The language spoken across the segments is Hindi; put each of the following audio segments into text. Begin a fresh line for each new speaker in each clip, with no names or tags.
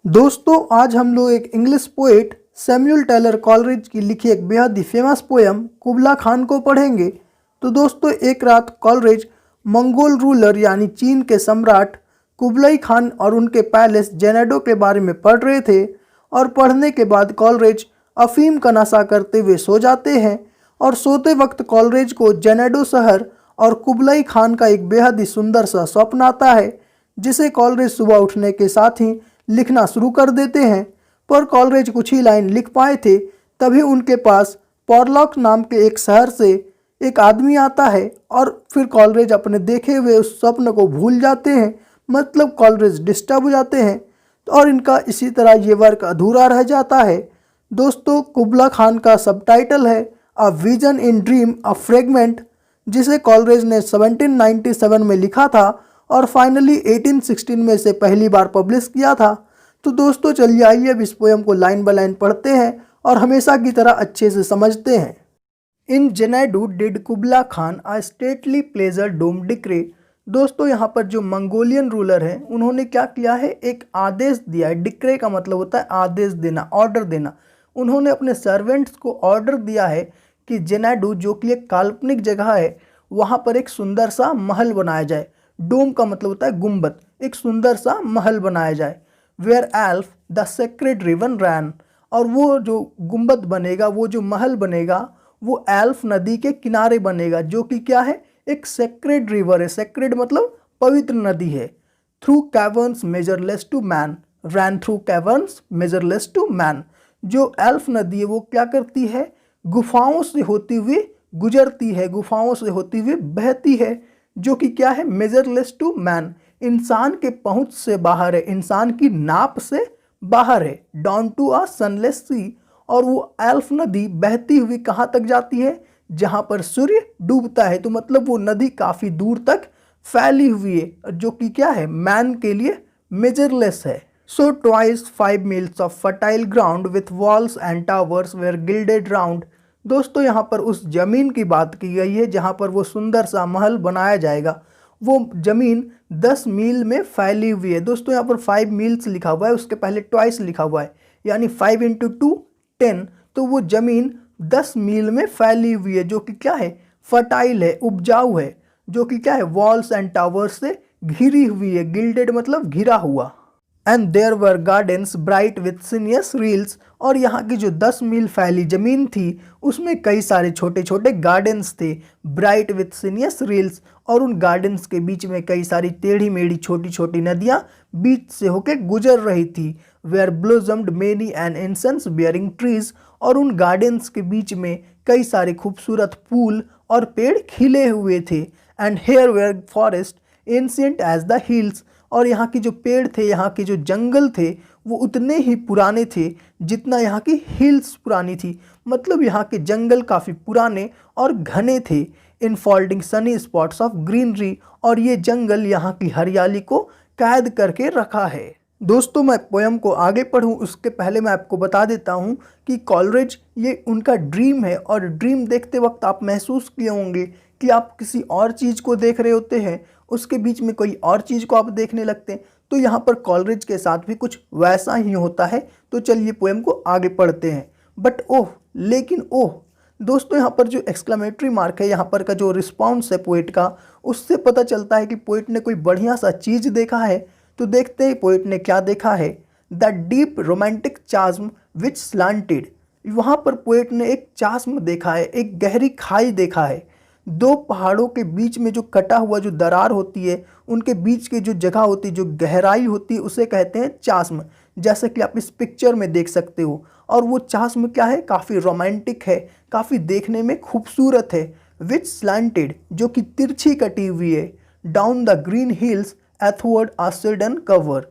दोस्तों आज हम लोग एक English poet Samuel Taylor Coleridge की लिखी एक बेहद ही फेमस पोयम कुबला खान को पढ़ेंगे। तो दोस्तों एक रात कॉलरिज मंगोल रूलर यानी चीन के सम्राट कुबलाई खान और उनके पैलेस जेनेडो के बारे में पढ़ रहे थे और पढ़ने के बाद कॉलरिज अफीम का नशा करते हुए सो जाते हैं और सोते वक्त कॉलरिज को जेनेडो शहर और कुबलाई खान का एक बेहद ही सुंदर सा स्वप्न आता है, जिसे कॉलरिज सुबह उठने के साथ ही लिखना शुरू कर देते हैं। पर कॉलरिज कुछ ही लाइन लिख पाए थे, तभी उनके पास पॉरलॉक नाम के एक शहर से एक आदमी आता है और फिर कॉलरिज अपने देखे हुए उस स्वप्न को भूल जाते हैं। मतलब कॉलरिज डिस्टर्ब हो जाते हैं और इनका इसी तरह ये वर्क अधूरा रह जाता है। दोस्तों कुबला खान का सबटाइटल है a vision in dream a fragment, जिसे कॉलरिज ने 1797 में लिखा था और फाइनली 1816 में इसे पहली बार पब्लिश किया था। तो दोस्तों चलिए आइए अब इस पोएम को लाइन बाय लाइन पढ़ते हैं और हमेशा की तरह अच्छे से समझते हैं। In Xanadu did Kubla Khan a stately pleasure dome decree. दोस्तों यहाँ पर जो मंगोलियन रूलर हैं उन्होंने क्या किया है, एक आदेश दिया है। डिक्रे का मतलब होता है आदेश देना, ऑर्डर देना। उन्होंने अपने सर्वेंट्स को ऑर्डर दिया है कि जेनेडू जो कि एक काल्पनिक जगह है वहाँ पर एक सुंदर सा महल बनाया जाए। डोम का मतलब होता है गुंबद, एक सुंदर सा महल बनाया जाए। वेयर एल्फ द सेक्रेड रिवन रैन, और वो जो गुंबद बनेगा, वो जो महल बनेगा, वो एल्फ नदी के किनारे बनेगा, जो कि क्या है, एक सेक्रेड रिवर है। सेक्रेड मतलब पवित्र नदी है। Through caverns measureless to man, ran through caverns measureless to man. जो एल्फ नदी है वो क्या करती है, गुफाओं से होती हुई गुजरती है, गुफाओं से होती हुई बहती है, जो कि क्या है, मेजरलेस टू मैन, इंसान के पहुंच से बाहर है, इंसान की नाप से बाहर है। डाउन टू अ सनलेस सी, और वो एल्फ नदी बहती हुई कहाँ तक जाती है, जहाँ पर सूर्य डूबता है। तो मतलब वो नदी काफ़ी दूर तक फैली हुई है, जो कि क्या है, मैन के लिए मेजरलेस है। So twice 5 miles of fertile ground with walls and towers were गिल्डेड राउंड। दोस्तों यहाँ पर उस जमीन की बात की गई है जहाँ पर वो सुंदर सा महल बनाया जाएगा। वो जमीन 10 मील में फैली हुई है। दोस्तों यहाँ पर 5 मील्स लिखा हुआ है, उसके पहले ट्वाइस लिखा हुआ है, यानी 5 × 2 10। तो वो जमीन 10 मील में फैली हुई है, जो कि क्या है, फर्टाइल है, उपजाऊ है, जो कि क्या है, वॉल्स एंड टावर्स से घिरी हुई है। गिल्डेड मतलब घिरा हुआ। And there were gardens bright with sinuous rills, और यहाँ की जो 10 मील फैली ज़मीन थी उसमें कई सारे छोटे छोटे गार्डन्स थे, ब्राइट विथ सिनियस रील्स, और उन गार्डन्स के बीच में कई सारी टेढ़ी मेढ़ी छोटी छोटी नदियाँ बीच से होकर गुजर रही थी। Where blossomed many and incense bearing trees, और उन गार्डन्स के बीच में कई सारे खूबसूरत फूल और पेड़ खिले हुए थे। And here were forest ancient as the hills, और यहाँ की जो पेड़ थे, यहाँ के जो जंगल थे, वो उतने ही पुराने थे जितना यहाँ की हिल्स पुरानी थी। मतलब यहाँ के जंगल काफ़ी पुराने और घने थे। Infolding Sunny spots of greenery, और ये जंगल यहाँ की हरियाली को कैद करके रखा है। दोस्तों मैं पोयम को आगे पढ़ूं उसके पहले मैं आपको बता देता हूं कि कॉलरिज ये उनका ड्रीम है, और ड्रीम देखते वक्त आप महसूस किए होंगे कि आप किसी और चीज़ को देख रहे होते हैं, उसके बीच में कोई और चीज़ को आप देखने लगते हैं। तो यहाँ पर कॉलरिज के साथ भी कुछ वैसा ही होता है। तो चलिए पोएम को आगे पढ़ते हैं। बट ओह, लेकिन ओह। दोस्तों यहाँ पर जो एक्सक्लेमेटरी मार्क है, यहाँ पर का जो रिस्पॉन्स है पोइट का, उससे पता चलता है कि पोइट ने कोई बढ़िया सा चीज़ देखा है। तो देखते हैं पोइट ने क्या देखा है। The deep romantic chasm which slanted, वहाँ पर पोइट ने एक चास्म देखा है, एक गहरी खाई देखा है। दो पहाड़ों के बीच में जो कटा हुआ जो दरार होती है, उनके बीच की जो जगह होती है, जो गहराई होती है, उसे कहते हैं चास्म, जैसे कि आप इस पिक्चर में देख सकते हो। और वो चास्म क्या है, काफ़ी रोमांटिक है, काफ़ी देखने में खूबसूरत है। विच स्लांटेड, जो कि तिरछी कटी हुई है। Down the green hills athwart a cedarn cover,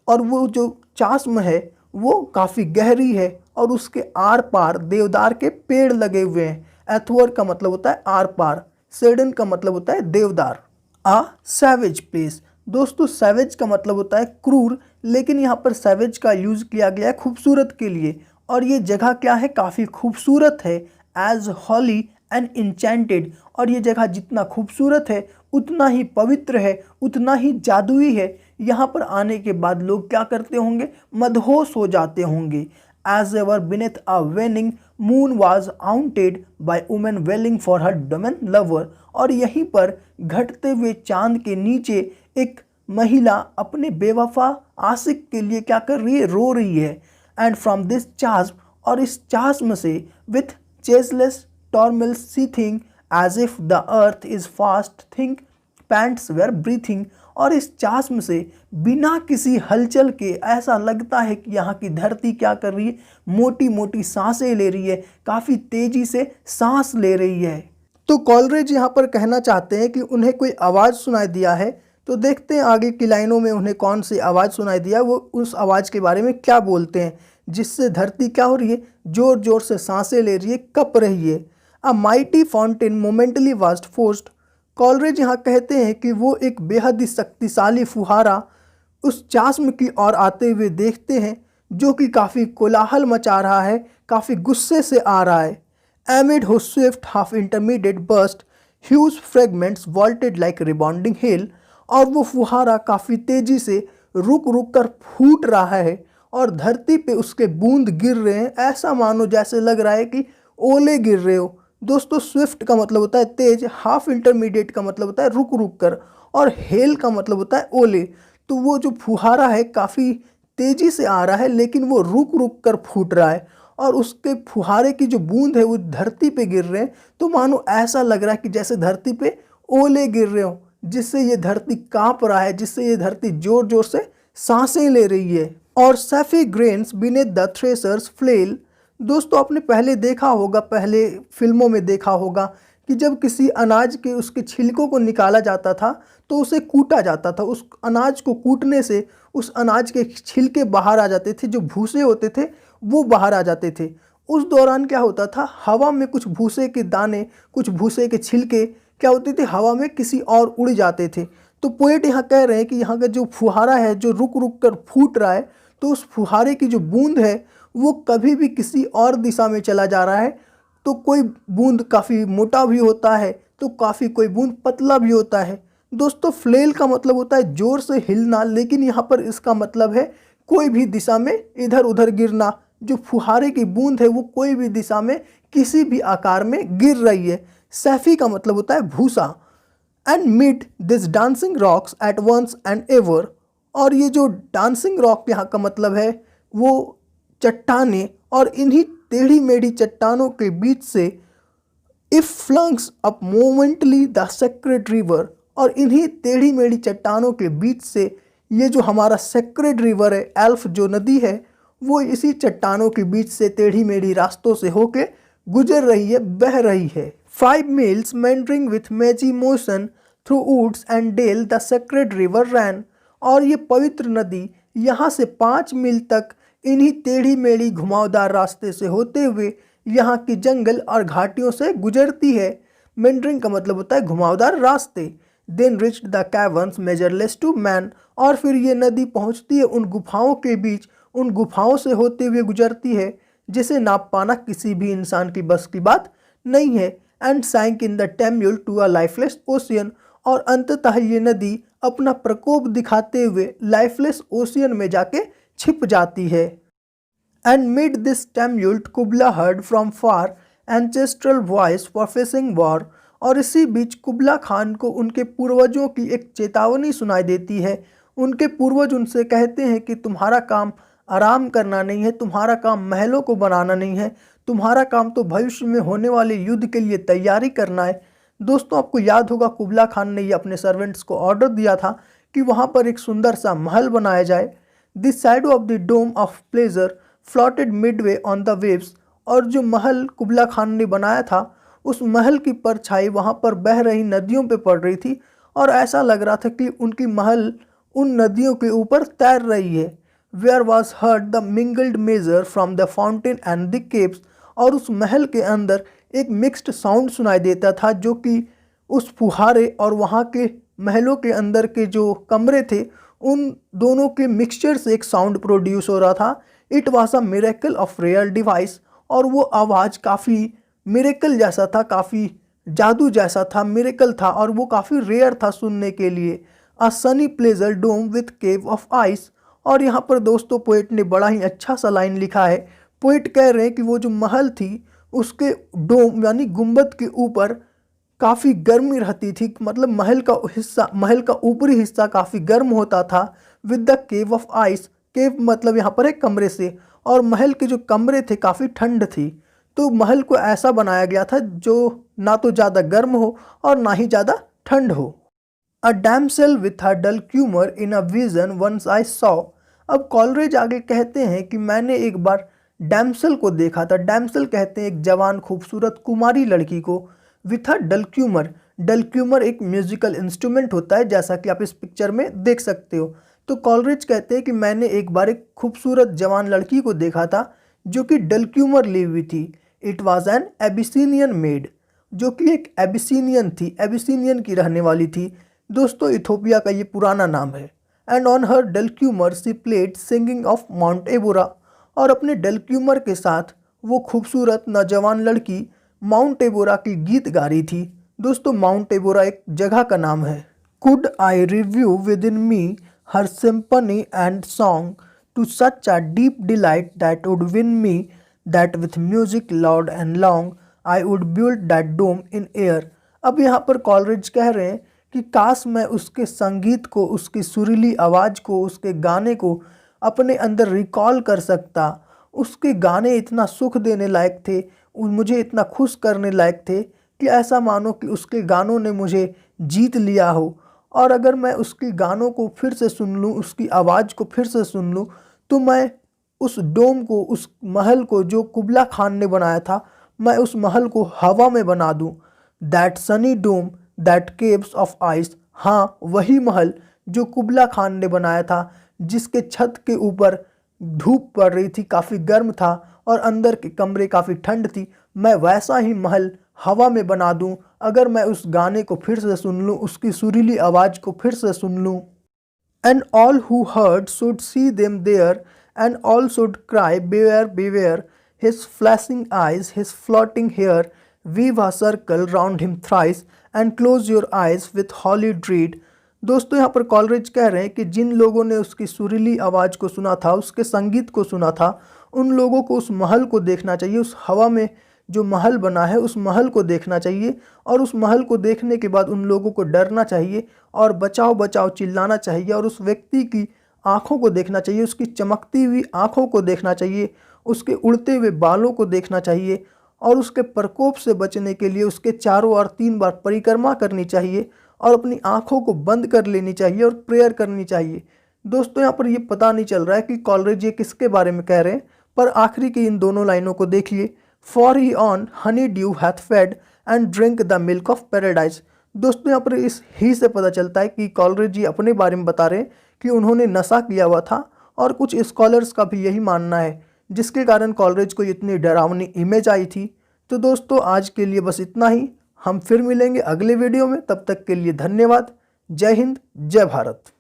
और वो जो चास्म है वो काफ़ी गहरी है और उसके आर पार देवदार के पेड़ लगे हुए हैं। एथवर्ड का मतलब होता है आर पार, सिल्डन का मतलब होता है देवदार। आ सैवेज प्लेस, दोस्तों सैवेज का मतलब होता है क्रूर, लेकिन यहाँ पर सैवेज का यूज़ किया गया है खूबसूरत के लिए। और ये जगह क्या है, काफ़ी खूबसूरत है। एज हॉली एंड इंचेंटेड, और ये जगह जितना खूबसूरत है उतना ही पवित्र है, उतना ही जादुई है। यहाँ पर आने के बाद लोग क्या करते होंगे, मदहोश हो जाते होंगे। As ever beneath a waning moon was haunted by women wailing for her demon lover। और यहीं पर घटते हुए चांद के नीचे एक महिला अपने बेवफा आशिक के लिए क्या कर रही है, रो रही है। एंड फ्रॉम दिस चास्म, और इस चास्म से, with ceaseless turmoil seething as if the earth is fast think pants were breathing. और इस चास्म से बिना किसी हलचल के ऐसा लगता है कि यहाँ की धरती क्या कर रही है, मोटी मोटी सांसें ले रही है, काफ़ी तेजी से सांस ले रही है। तो कॉलरेज यहाँ पर कहना चाहते हैं कि उन्हें कोई आवाज़ सुनाई दिया है। तो देखते हैं आगे की लाइनों में उन्हें कौन सी आवाज़ सुनाई दिया, वो उस आवाज़ के बारे में क्या बोलते हैं, जिससे धरती क्या हो रही है, ज़ोर ज़ोर से सांसें ले रही है, कँप रही है। अ mighty fountain momentarily vast forced. Coleridge यहाँ कहते हैं कि वो एक बेहद ही शक्तिशाली फुहारा उस चास्म की ओर आते हुए देखते हैं, जो कि काफ़ी कोलाहल मचा रहा है, काफ़ी गुस्से से आ रहा है। Amid whose swift half intermediate burst huge fragments vaulted like rebounding hill. और वो फुहारा काफ़ी तेज़ी से रुक रुक कर फूट रहा है और धरती पे उसके बूंद गिर रहे हैं, ऐसा मानो जैसे लग रहा है कि ओले गिर रहे हो। दोस्तों स्विफ्ट का मतलब होता है तेज, हाफ इंटरमीडिएट का मतलब होता है रुक रुक कर, और हेल का मतलब होता है ओले। तो वो जो फुहारा है काफ़ी तेज़ी से आ रहा है, लेकिन वो रुक रुक कर फूट रहा है, और उसके फुहारे की जो बूंद है वो धरती पे गिर रहे हैं। तो मानो ऐसा लग रहा है कि जैसे धरती पे ओले गिर रहे हो, जिससे ये धरती काँप रहा है, जिससे ये धरती जोर जोर से सांसें ले रही है। और chaffy grains beneath the thresher's flail. दोस्तों आपने पहले देखा होगा, पहले फिल्मों में देखा होगा कि जब किसी अनाज के उसके छिलकों को निकाला जाता था तो उसे कूटा जाता था। उस अनाज को कूटने से उस अनाज के छिलके बाहर आ जाते थे, जो भूसे होते थे वो बाहर आ जाते थे। उस दौरान क्या होता था, हवा में कुछ भूसे के दाने, कुछ भूसे के छिलके क्या होते थे, हवा में किसी और उड़ जाते थे। तो पोएट यहाँ कह रहे हैं कि यहाँ का जो फुहारा है जो रुक रुक कर फूट रहा है, तो उस फुहारे की जो बूंद है वो कभी भी किसी और दिशा में चला जा रहा है। तो कोई बूंद काफ़ी मोटा भी होता है, तो कोई बूंद पतला भी होता है। दोस्तों फ्लेल का मतलब होता है ज़ोर से हिलना, लेकिन यहाँ पर इसका मतलब है कोई भी दिशा में इधर उधर गिरना। जो फुहारे की बूंद है वो कोई भी दिशा में किसी भी आकार में गिर रही है। सैफी का मतलब होता है भूसा। And mid this dancing rocks at once and ever. और ये जो डांसिंग रॉक यहाँ का मतलब है वो चट्टाने, और इन्हीं टेढ़ी मेढ़ी चट्टानों के बीच से if flungs up momently the sacred river. और इन्हीं टेढ़ी मेढ़ी चट्टानों के बीच से ये जो हमारा सेक्रेड रिवर है, एल्फ जो नदी है, वो इसी चट्टानों के बीच से टेढ़ी मेढ़ी रास्तों से होके गुजर रही है, बह रही है। 5 miles meandering with mazy motion through woods and dale the sacred river ran. और ये पवित्र नदी यहाँ से 5 मील तक इन्हीं टेढ़ी मेढ़ी घुमावदार रास्ते से होते हुए यहाँ की जंगल और घाटियों से गुजरती है। मेंडरिंग का मतलब होता है घुमावदार रास्ते। Then reached the caverns measureless to man. और फिर ये नदी पहुँचती है उन गुफाओं के बीच, उन गुफाओं से होते हुए गुजरती है जिसे नाप पाना किसी भी इंसान की बस की बात नहीं है। And sank in the tumult to a lifeless ocean. और अंततः ये नदी अपना प्रकोप दिखाते हुए लाइफलेस ओशियन में जाके छिप जाती है। And mid this tumult Kubla heard from far ancestral voices prophesying war. और इसी बीच कुबला खान को उनके पूर्वजों की एक चेतावनी सुनाई देती है। उनके पूर्वज उनसे कहते हैं कि तुम्हारा काम आराम करना नहीं है, तुम्हारा काम महलों को बनाना नहीं है, तुम्हारा काम तो भविष्य में होने वाले युद्ध के लिए तैयारी करना है। दोस्तों आपको याद होगा कुबला खान ने ये अपने सर्वेंट्स को ऑर्डर दिया था कि वहाँ पर एक सुंदर सा महल बनाया जाए। This shadow of the dome of pleasure floated midway on the waves. और जो महल कुबला खान ने बनाया था, उस महल की परछाई वहाँ पर बह रही नदियों पे पड़ रही थी, और ऐसा लग रहा था कि उनकी महल उन नदियों के ऊपर तैर रही है। Where was heard the mingled measure from the fountain and the caves. और उस महल के अंदर एक मिक्स्ड साउंड सुनाई देता था, जो कि उस फुहारे और वहाँ के महलों के अंदर के जो कमरे थे उन दोनों के मिक्सचर से एक साउंड प्रोड्यूस हो रहा था। It was a miracle of rare device. और वो आवाज़ काफ़ी मिरेकल जैसा था, काफ़ी जादू जैसा था, मिरेकल था और वो काफ़ी रेयर था सुनने के लिए। A sunny pleasure dome with cave of ice. और यहाँ पर दोस्तों पोइट ने बड़ा ही अच्छा सा लाइन लिखा है। पोइट कह रहे हैं कि वो जो महल थी उसके डोम यानी गुंबद के ऊपर काफ़ी गर्मी रहती थी, मतलब महल का ऊपरी हिस्सा काफ़ी गर्म होता था। With the cave of ice, cave मतलब यहाँ पर एक कमरे से, और महल के जो कमरे थे काफ़ी ठंड थी। तो महल को ऐसा बनाया गया था जो ना तो ज़्यादा गर्म हो और ना ही ज़्यादा ठंड हो। A damsel with a dulcimer in a vision once I saw. अब कॉलरेज आगे कहते हैं कि मैंने एक बार डैमसेल को देखा था। डैमसेल कहते हैं एक जवान खूबसूरत कुमारी लड़की को। विथ अ डल क्यूमर, डल क्यूमर एक म्यूजिकल इंस्ट्रूमेंट होता है जैसा कि आप इस पिक्चर में देख सकते हो। तो कॉलरेज कहते हैं कि मैंने एक बार एक खूबसूरत जवान लड़की को देखा था जो कि डल क्यूमर ली हुई थी। इट वॉज एन एबिसीनियन मेड, जो कि एक एबिसीनियन थी, एबिसीनियन की रहने वाली थी। दोस्तों इथोपिया का ये पुराना नाम है। And on her dulcimer she played singing of Mount Abora. और अपने डल क्यूमर के साथ वो खूबसूरत नौजवान लड़की माउंट एबोरा की गीत गा रही थी। दोस्तों माउंट एबोरा एक जगह का नाम है। Could I revive within me her symphony and song to such a deep delight that would win me, that with music loud and long I would build that dome in air. अब यहाँ पर कॉलरेज कह रहे हैं कि काश मैं उसके संगीत को, उसकी सुरीली आवाज़ को, उसके गाने को अपने अंदर रिकॉल कर सकता। उसके गाने इतना सुख देने लायक थे, मुझे इतना खुश करने लायक थे कि ऐसा मानो कि उसके गानों ने मुझे जीत लिया हो। और अगर मैं उसके गानों को फिर से सुन लूँ, उसकी आवाज़ को फिर से सुन लूँ, तो मैं उस डोम को, उस महल को जो कुबला खान ने बनाया था, मैं उस महल को हवा में बना दूँ। That sunny dome that caves of ice. हाँ, वही महल जो कुबला खान ने बनाया था, जिसके छत के ऊपर धूप पड़ रही थी, काफ़ी गर्म था और अंदर के कमरे काफ़ी ठंड थी। मैं वैसा ही महल हवा में बना दूं अगर मैं उस गाने को फिर से सुन लूं, उसकी सुरीली आवाज़ को फिर से सुन लूं। And all who heard should see them there and all should cry beware beware, his flashing eyes, his floating hair, weave a circle round him thrice and close your eyes with holy dread. दोस्तों यहाँ पर कॉलरेज कह रहे हैं कि जिन लोगों ने उसकी सुरीली आवाज़ को सुना था, उसके संगीत को सुना था, उन लोगों को उस महल को देखना चाहिए। उस हवा में जो महल बना है उस महल को देखना चाहिए, और उस महल को देखने के बाद उन लोगों को डरना चाहिए और बचाओ बचाओ चिल्लाना चाहिए, और उस व्यक्ति की आँखों को देखना चाहिए, उसकी चमकती हुई आँखों को देखना चाहिए, उसके उड़ते हुए बालों को देखना चाहिए, और उसके प्रकोप से बचने के लिए उसके चारों ओर 3 बार परिक्रमा करनी चाहिए और अपनी आँखों को बंद कर लेनी चाहिए और प्रेयर करनी चाहिए। दोस्तों यहाँ पर ये पता नहीं चल रहा है कि कॉलरेज ये किसके बारे में कह रहे हैं, पर आखिरी की इन दोनों लाइनों को देखिए। For he on honey dew hath fed and drink the milk of paradise. दोस्तों यहाँ पर इस ही से पता चलता है कि कॉलरेज जी अपने बारे में बता रहे हैं कि उन्होंने नशा किया हुआ था, और कुछ स्कॉलर्स का भी यही मानना है, जिसके कारण कॉलरेज को इतनी डरावनी इमेज आई थी। तो दोस्तों आज के लिए बस इतना ही। हम फिर मिलेंगे अगले वीडियो में, तब तक के लिए धन्यवाद। जय हिंद, जय भारत।